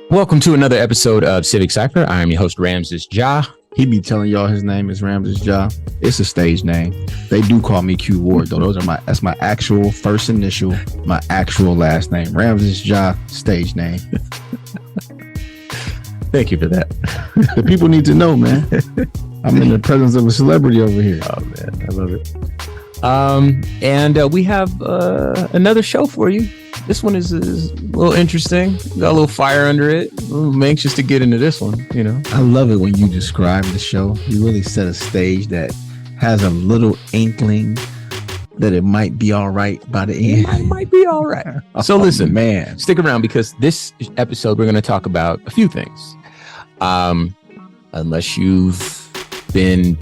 Welcome to another episode of Civic Cipher. I am your host, Ramses Ja. He be telling y'all his name is Ramses Ja. It's a stage name. They do call me Q Ward though. That's my actual first initial, my actual last name. Ramses Ja, stage name. Thank you for that. The people need to know, man. I'm in the presence of a celebrity over here. Oh man, I love it. And we have another show for you. This one is a little interesting. Got a little fire under it. I'm anxious to get into this one, you know. I love it when you describe the show. You really set a stage that has a little inkling that it might be all right by the end. It might be all right. So listen, man, stick around because this episode we're going to talk about a few things. Unless you've been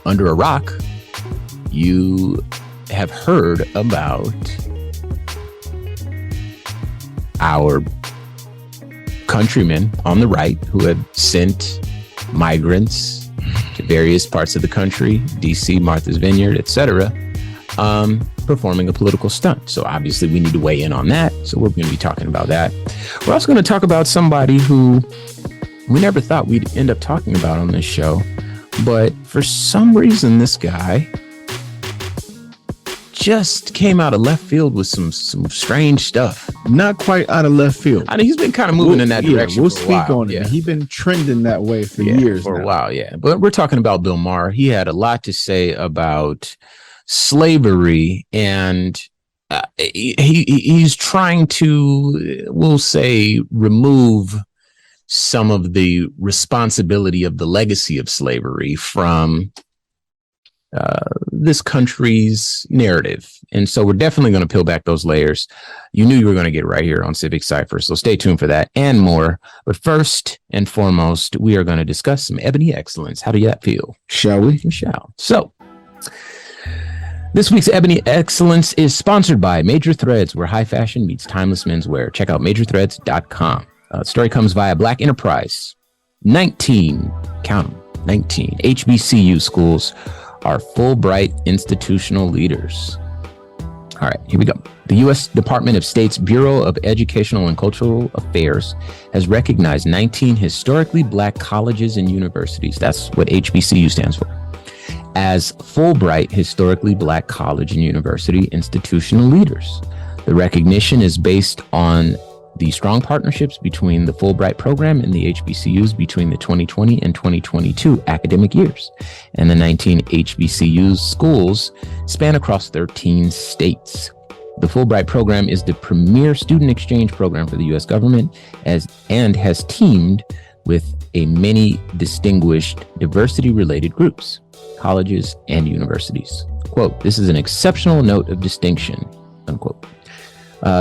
under a rock, you have heard about our countrymen on the right who have sent migrants to various parts of the country, DC, Martha's Vineyard, etc., performing a political stunt. So obviously we need to weigh in on that. So we're going to be talking about that. We're also going to talk about somebody who we never thought we'd end up talking about on this show. But for some reason, this guy just came out of left field with some strange stuff. Not quite out of left field. I mean, he's been kind of moving in that direction. We'll speak on it. Yeah. He's been trending that way for years for now. a while, yeah. But we're talking about Bill Maher. He had a lot to say about slavery, and he's trying to, we'll say, remove some of the responsibility of the legacy of slavery from this country's narrative. And so we're definitely going to peel back those layers. You knew you were going to get right here on Civic Cipher, so stay tuned for that and more. But first and foremost, we are going to discuss some ebony excellence. How do that feel? Shall we? We shall. So this week's Ebony Excellence is sponsored by Major Threads, where high fashion meets timeless menswear. Check out majorthreads.com. The story comes via Black Enterprise. 19 HBCU schools are Fulbright institutional leaders. All right, here we go. The U.S. Department of State's Bureau of Educational and Cultural Affairs has recognized 19 historically Black colleges and universities, that's what HBCU stands for, as Fulbright historically Black college and university institutional leaders. The recognition is based on the strong partnerships between the Fulbright program and the HBCUs between the 2020 and 2022 academic years. And the 19 HBCUs schools span across 13 states. The Fulbright program is the premier student exchange program for the U.S. government and has teamed with many distinguished diversity-related groups, colleges, and universities. Quote, "This is an exceptional note of distinction," unquote.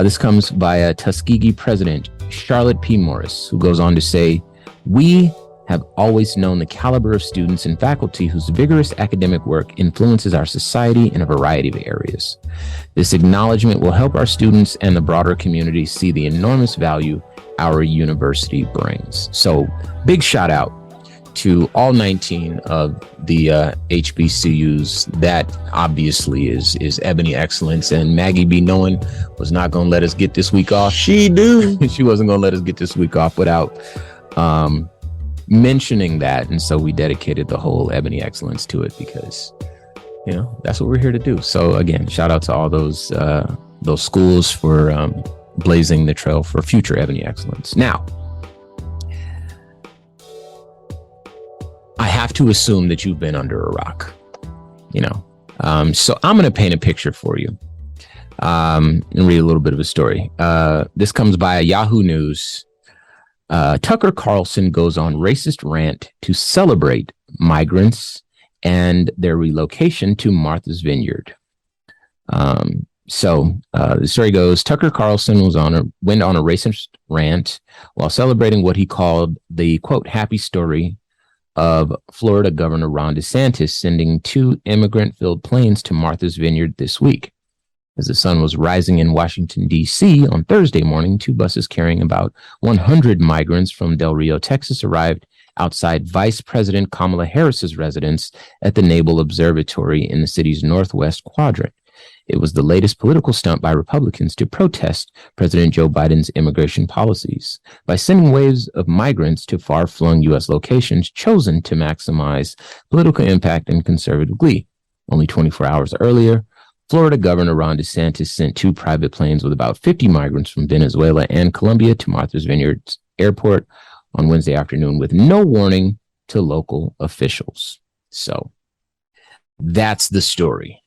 This comes via Tuskegee president Charlotte P. Morris, who goes on to say, "We have always known the caliber of students and faculty whose vigorous academic work influences our society in a variety of areas. This acknowledgement will help our students and the broader community see the enormous value our university brings." So big shout out to all 19 of the HBCUs. That obviously is ebony excellence, and Maggie B. Nolan was not going to let us get this week off. She wasn't going to let us get this week off without mentioning that, and so we dedicated the whole ebony excellence to it because, you know, that's what we're here to do. So again, shout out to all those schools for blazing the trail for future ebony excellence. Now, I have to assume that you've been under a rock, you know. So I'm going to paint a picture for you and read a little bit of a story. This comes via Yahoo News. Tucker Carlson goes on racist rant to celebrate migrants and their relocation to Martha's Vineyard. So the story goes, Tucker Carlson went on a racist rant while celebrating what he called the, quote, happy story of Florida Governor Ron DeSantis sending 2 immigrant-filled planes to Martha's Vineyard this week. As the sun was rising in Washington, D.C. on Thursday morning, 2 buses carrying about 100 migrants from Del Rio, Texas, arrived outside Vice President Kamala Harris's residence at the Naval Observatory in the city's northwest quadrant. It was the latest political stunt by Republicans to protest President Joe Biden's immigration policies by sending waves of migrants to far-flung U.S. locations chosen to maximize political impact and conservative glee. Only 24 hours earlier, Florida Governor Ron DeSantis sent 2 private planes with about 50 migrants from Venezuela and Colombia to Martha's Vineyard Airport on Wednesday afternoon with no warning to local officials. So that's the story.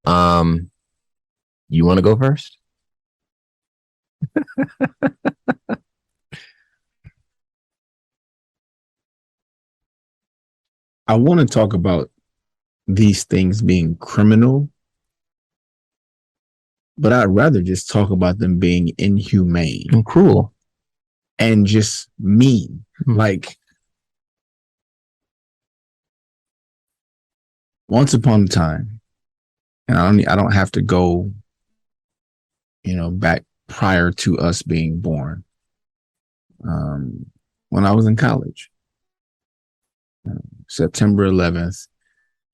You want to go first? I want to talk about these things being criminal, but I'd rather just talk about them being inhumane and cruel and just mean. Like, once upon a time, and I don't have to go, back prior to us being born. When I was in college, September 11th,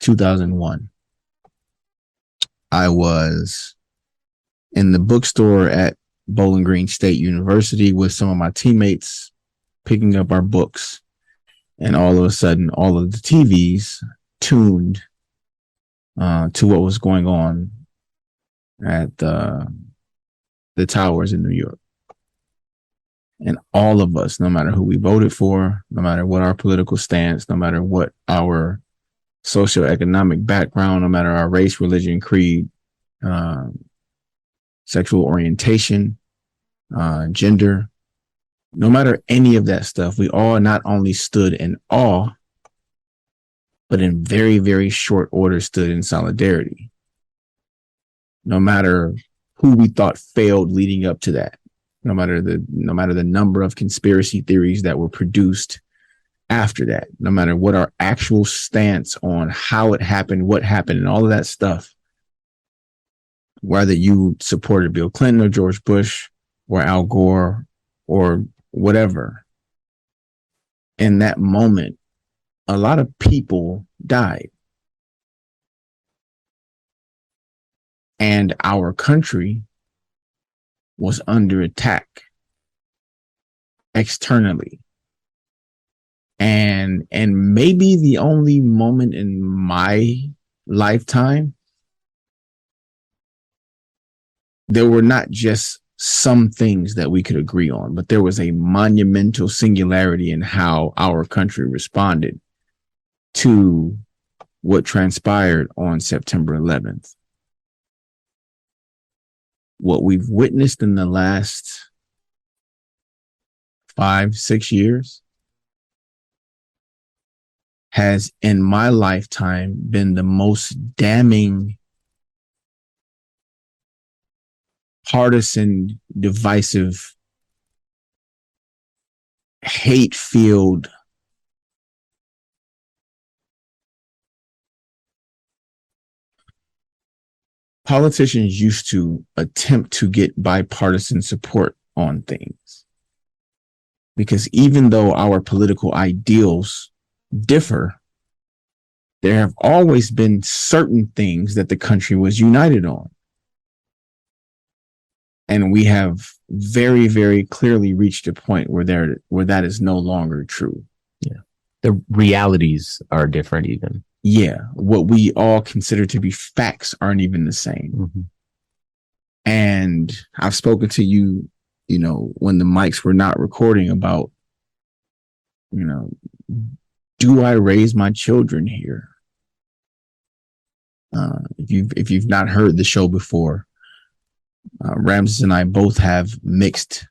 2001, I was in the bookstore at Bowling Green State University with some of my teammates picking up our books. And all of a sudden, all of the TVs tuned to what was going on at the towers in New York. And all of us, no matter who we voted for, no matter what our political stance, no matter what our socioeconomic background, no matter our race, religion, creed, sexual orientation, gender, no matter any of that stuff, we all not only stood in awe, but in very, very short order stood in solidarity. No matter who we thought failed leading up to that, no matter the number of conspiracy theories that were produced after that, no matter what our actual stance on how it happened, what happened, and all of that stuff, whether you supported Bill Clinton or George Bush or Al Gore or whatever, in that moment, a lot of people died. And our country was under attack externally. And maybe the only moment in my lifetime, there were not just some things that we could agree on, but there was a monumental singularity in how our country responded to what transpired on September 11th. What we've witnessed in the last 5-6 years has, in my lifetime, been the most damning, partisan, divisive, hate-filled, politicians used to attempt to get bipartisan support on things, because even though our political ideals differ, there have always been certain things that the country was united on. And we have very, very clearly reached a point where that is no longer true. Yeah. The realities are different even. Yeah. What we all consider to be facts aren't even the same. Mm-hmm. And I've spoken to you, when the mics were not recording about, do I raise my children here? If you've not heard the show before, Ramses and I both have mixed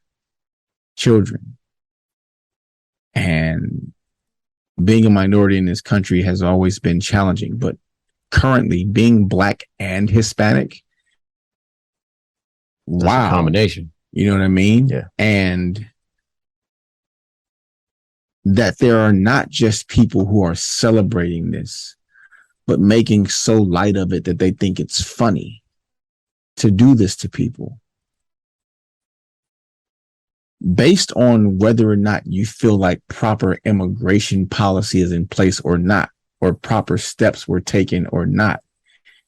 children, and being a minority in this country has always been challenging. But currently, being Black and Hispanic, That's wow, a combination. You know what I mean? Yeah. And that there are not just people who are celebrating this, but making so light of it that they think it's funny to do this to people, based on whether or not you feel like proper immigration policy is in place or not, or proper steps were taken or not.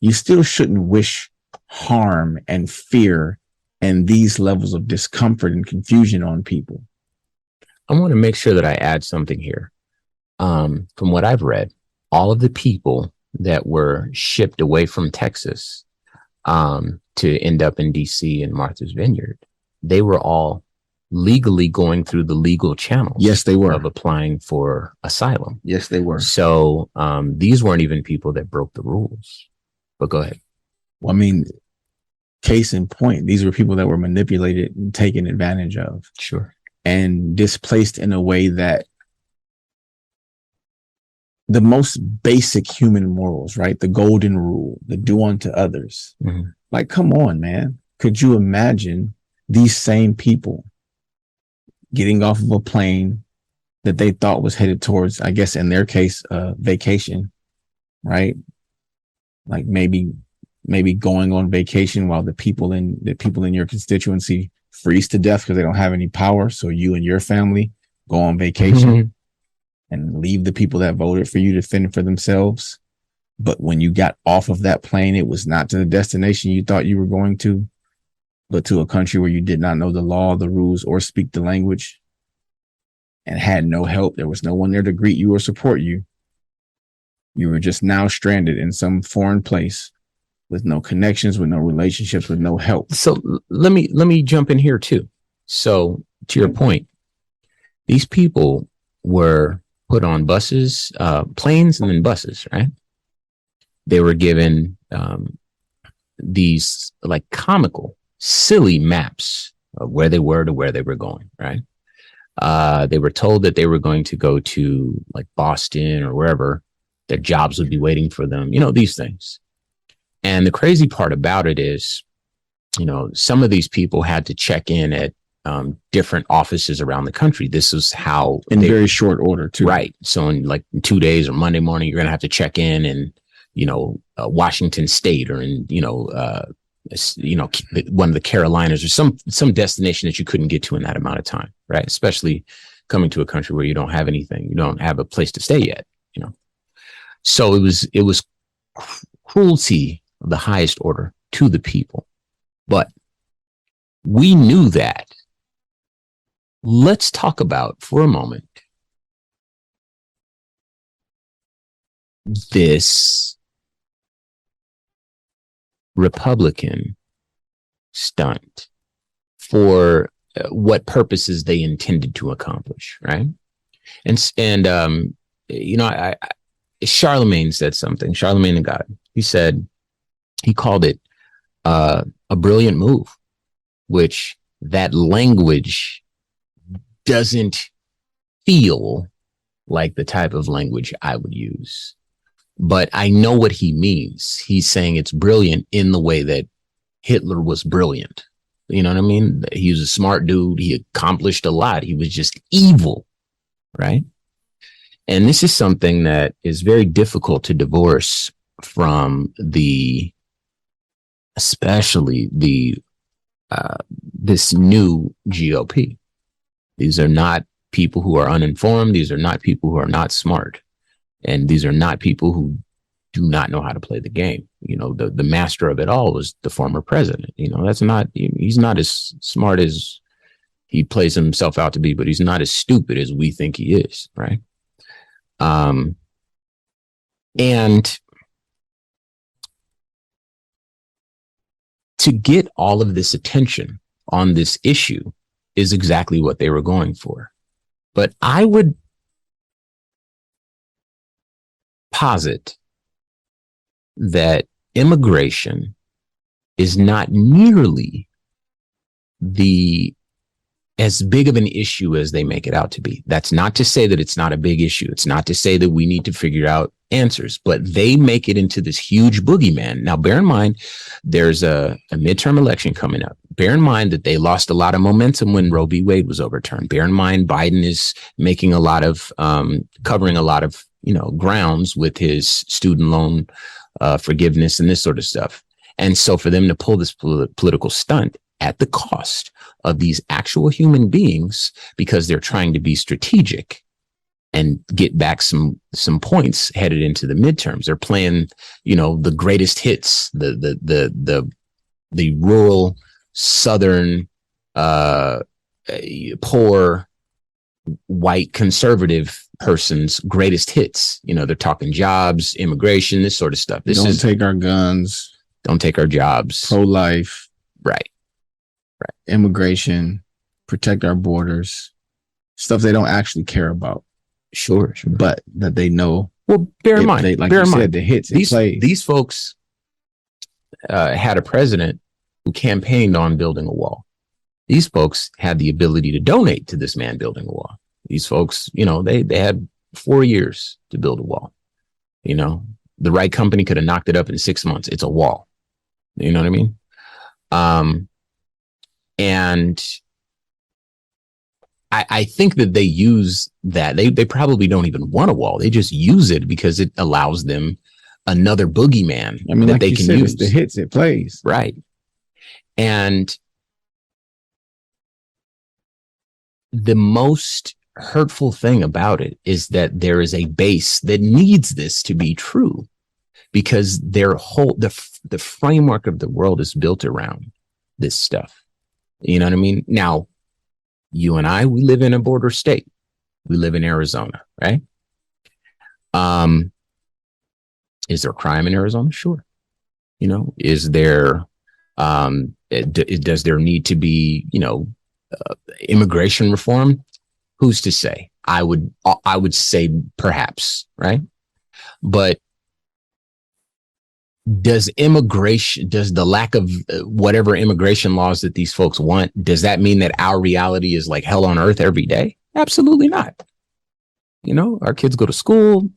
you still shouldn't wish harm and fear and these levels of discomfort and confusion on people. I want to make sure that I add something here. From what I've read, all of the people that were shipped away from Texas to end up in DC and Martha's Vineyard, they were all legally going through the legal channels. Yes, they were. Of applying for asylum. Yes, they were. So these weren't even people that broke the rules. But go ahead. Well, I mean, case in point, these were people that were manipulated and taken advantage of. Sure. And displaced in a way that the most basic human morals, right? The golden rule, the do unto others. Mm-hmm. Like, come on, man. Could you imagine these same people getting off of a plane that they thought was headed towards, I guess in their case, vacation, right? Like maybe going on vacation while the people in your constituency freeze to death because they don't have any power. So you and your family go on vacation. Mm-hmm. And leave the people that voted for you to fend for themselves. But when you got off of that plane, it was not to the destination you thought you were going to, but to a country where you did not know the law, the rules, or speak the language and had no help. There was no one there to greet you or support you. You were just now stranded in some foreign place with no connections, with no relationships, with no help. So let me jump in here too. So to your point, these people were put on buses, planes, and then buses, right? They were given these like comical, silly maps of where they were to where they were going, right? They were told that they were going to go to like Boston or wherever, their jobs would be waiting for them, these things. And the crazy part about it is, some of these people had to check in at different offices around the country. This is how in very short order too. Right. So in like 2 days or Monday morning, you're going to have to check in Washington State or in, one of the Carolinas or some destination that you couldn't get to in that amount of time. Right. Especially coming to a country where you don't have anything, you don't have a place to stay yet, So it was cruelty of the highest order to the people. But we knew that. Let's talk about for a moment this Republican stunt for what purposes they intended to accomplish, right? And Charlemagne said something. Charlemagne the God. He called it a brilliant move, which that language doesn't feel like the type of language I would use, but I know what he means. He's saying it's brilliant in the way that Hitler was brilliant. You know what I mean? He was a smart dude. He accomplished a lot. He was just evil, right? And this is something that is very difficult to divorce from especially this new GOP. These are not people who are uninformed. These are not people who are not smart. And these are not people who do not know how to play the game. The master of it all was the former president. He's not as smart as he plays himself out to be, but he's not as stupid as we think he is, right? And to get all of this attention on this issue is exactly what they were going for. But I would posit that immigration is not nearly as big of an issue as they make it out to be. That's not to say that it's not a big issue. It's not to say that we need to figure out answers, but they make it into this huge boogeyman. Now, bear in mind, there's a midterm election coming up. Bear in mind that they lost a lot of momentum when Roe v. Wade was overturned. Bear in mind, Biden is making a lot of, covering a lot of, grounds with his student loan forgiveness and this sort of stuff. And so for them to pull this political stunt at the cost of these actual human beings because they're trying to be strategic, and get back some points headed into the midterms. They're playing, the greatest hits, the rural Southern poor white conservative person's greatest hits. They're talking jobs, immigration, this sort of stuff. Don't take our guns. Don't take our jobs. Pro-life. Right. Immigration. Protect our borders. Stuff they don't actually care about. Sure. But that they know. Well, bear in mind, the hits these folks had a president who campaigned on building a wall. These folks had the ability to donate to this man building a wall. These folks, they had 4 years to build a wall. The right company could have knocked it up in 6 months. It's a wall. You know what I mean? And I think that they use that. They probably don't even want a wall. They just use it because it allows them another boogeyman that they can use. It's the hits it plays. Right. And the most hurtful thing about it is that there is a base that needs this to be true, because the framework of the world is built around this stuff. You know what I mean? Now, you and I, we live in a border state. We live in Arizona, right? Is there crime in Arizona? Sure. Is there, does there need to be, immigration reform? Who's to say? I would say perhaps, right? But does the lack of whatever immigration laws that these folks want, does that mean that our reality is like hell on earth every day? Absolutely not. Our kids go to school,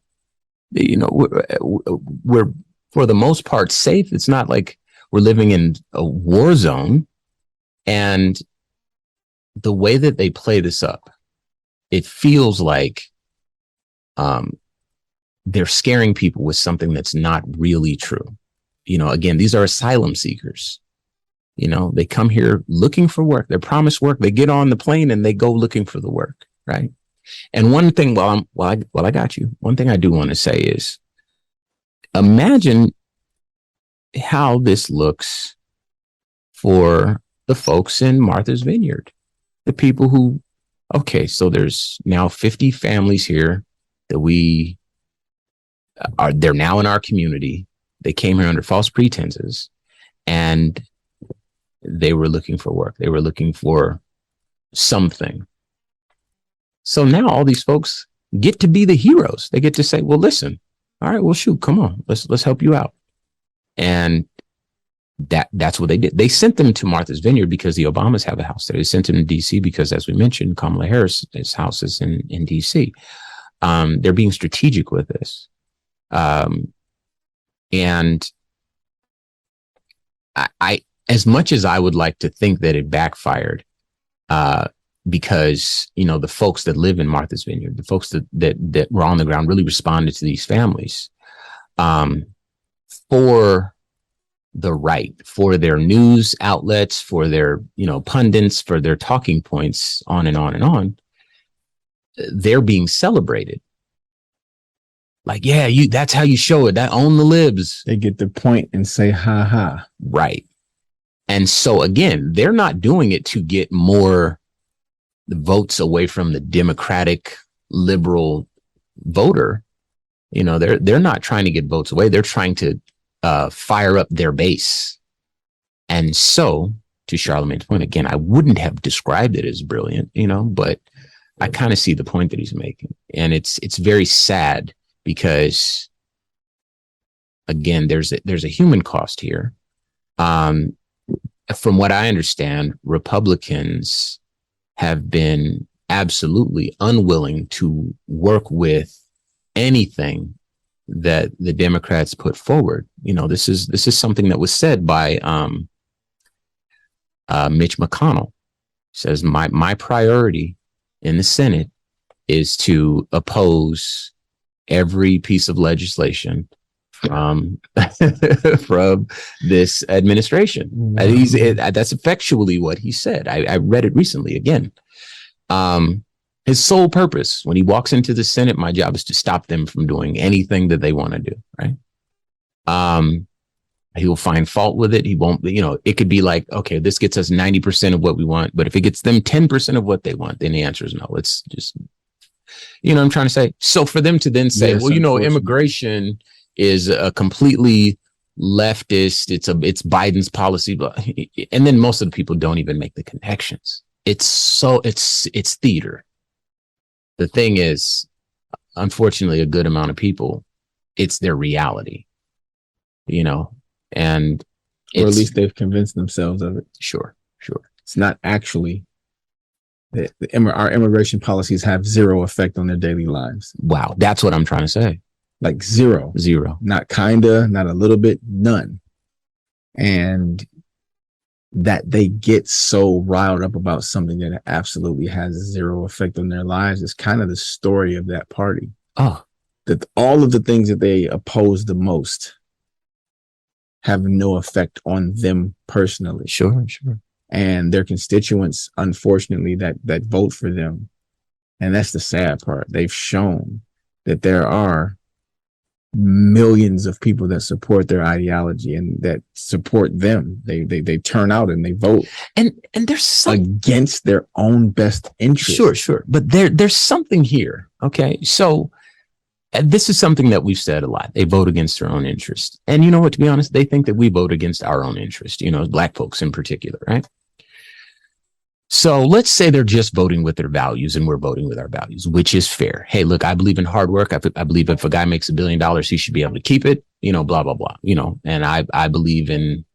we're for the most part safe. It's not like we're living in a war zone. And the way that they play this up, it feels like they're scaring people with something that's not really true. Again, these are asylum seekers. They come here looking for work. They're promised work. They get on the plane and they go looking for the work. Right. And one thing, while I got you, one thing I do want to say is, imagine how this looks for the folks in Martha's Vineyard, the people who, okay, so there's now 50 families here that they're now in our community. They came here under false pretenses and they were looking for work. They were looking for something. So now all these folks get to be the heroes. They get to say, well, listen, all right, well, shoot, come on, let's help you out. And that's what they did. They sent them to Martha's Vineyard because the Obamas have a house there. They sent them to DC because, as we mentioned, Kamala Harris's house is in DC. They're being strategic with this. And I, as much as I would like to think that it backfired, because, the folks that live in Martha's Vineyard, the folks that were on the ground really responded to these families, for the right, for their news outlets, for their, pundits, for their talking points, on and on and on, they're being celebrated. Like, yeah, that's how you show it. That own the libs. They get the point and say, ha ha. Right. And so again, they're not doing it to get more votes away from the Democratic liberal voter. They're not trying to get votes away. They're trying to fire up their base. And so, to Charlamagne's point, again, I wouldn't have described it as brilliant, but I kind of see the point that he's making. And it's very sad because, again, there's a human cost here. From what I understand, Republicans have been absolutely unwilling to work with anything that the Democrats put forward. This is something that was said by Mitch McConnell. He says, my priority in the Senate is to oppose every piece of legislation from this administration. That's effectually what he said. I read it recently again. His sole purpose when he walks into the Senate, my job is to stop them from doing anything that they want to do. Right. He will find fault with it. He won't, it could be like, okay, this gets us 90% of what we want. But if it gets them 10% of what they want, then the answer is no. It's just, what I'm trying to say. So for them to then say, yes, well, immigration is a completely leftist, it's Biden's policy. And then most of the people don't even make the connections. It's theater. The thing is, unfortunately, a good amount of people, it's their reality, and or at least they've convinced themselves of it. Sure. It's not actually our immigration policies have zero effect on their daily lives. Wow. That's what I'm trying to say. Like zero, not kinda, not a little bit, none. And that they get so riled up about something that absolutely has zero effect on their lives is kind of the story of that party. Oh, that all of the things that they oppose the most have no effect on them personally. Sure. And their constituents, unfortunately, that vote for them. And that's the sad part. They've shown that there are millions of people that support their ideology and that support them. They turn out and they vote. And there's against their own best interest. Sure. But there's something here. Okay. So this is something that we've said a lot. They vote against their own interest. And you know what, to be honest, they think that we vote against our own interest, Black folks in particular, right? So let's say they're just voting with their values and we're voting with our values, which is fair. Hey, look, I believe in hard work. I believe if a guy makes $1 billion, he should be able to keep it, blah, blah, blah, and I believe in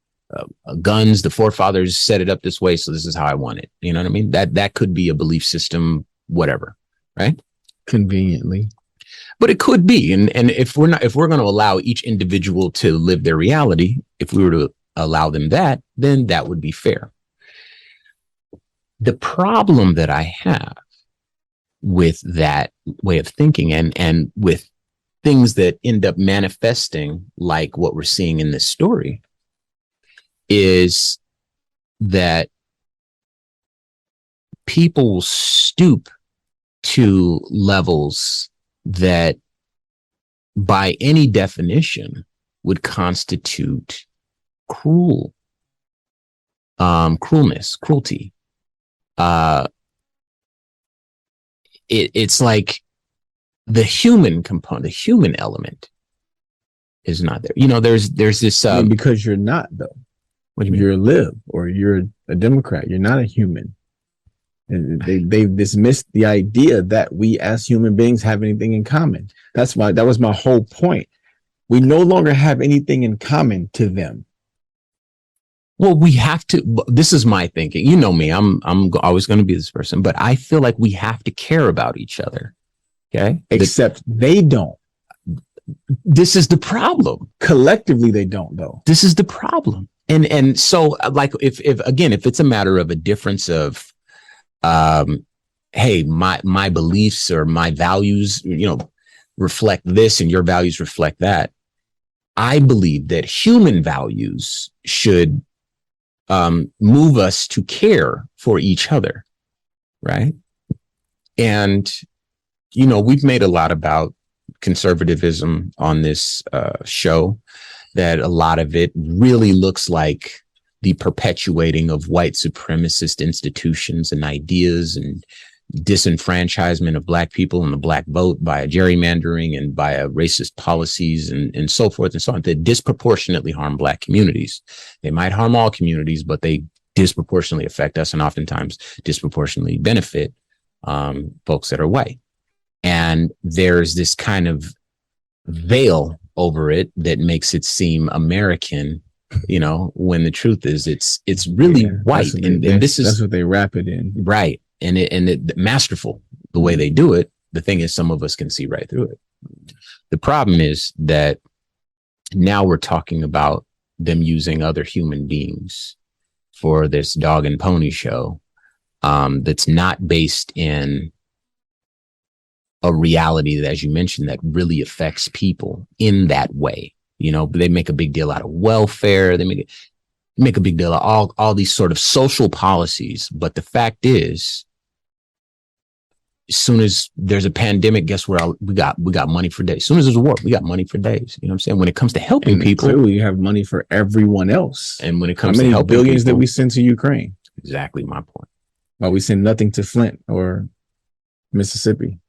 guns. The forefathers set it up this way. So this is how I want it. You know what I mean? That could be a belief system, whatever, right? Conveniently. But it could be. And if we're going to allow each individual to live their reality, if we were to allow them that, then that would be fair. The problem that I have with that way of thinking and with things that end up manifesting like what we're seeing in this story is that people will stoop to levels that by any definition would constitute cruelty. It's like the human component, the human element is not there. There's this because you're not, though. What do you mean? You're a lib or you're a Democrat. You're not a human. And they've dismissed the idea that we as human beings have anything in common. That was my whole point. We no longer have anything in common to them. Well, we have to. This is my thinking. You know me. I'm always going to be this person, but I feel like we have to care about each other. Okay, except they don't. This is the problem. Collectively, they don't, though. This is the problem. And so, like, if it's a matter of a difference of, hey, my beliefs or my values, reflect this, and your values reflect that. I believe that human values should move us to care for each other, right? And we've made a lot about conservatism on this show, that a lot of it really looks like the perpetuating of white supremacist institutions and ideas and disenfranchisement of Black people and the Black vote by gerrymandering and by racist policies and so forth and so on that disproportionately harm Black communities. They might harm all communities, but they disproportionately affect us and oftentimes disproportionately benefit folks that are white. And there's this kind of veil over it that makes it seem American, when the truth is it's really white. That's what they wrap it in. Right. And it masterful the way they do it. The thing is, some of us can see right through it. The problem is that now we're talking about them using other human beings for this dog and pony show that's not based in a reality that, as you mentioned, that really affects people in that way. They make a big deal out of welfare. They make a big deal of all these sort of social policies. But the fact is, as soon as there's a pandemic, guess what? We got money for days. As soon as there's a war, we got money for days. You know what I'm saying? When it comes to helping And people, clearly you have money for everyone else. and when it How comes to many helping billions people, did we send to Ukraine? exactly my point. While we send nothing to Flint or Mississippi.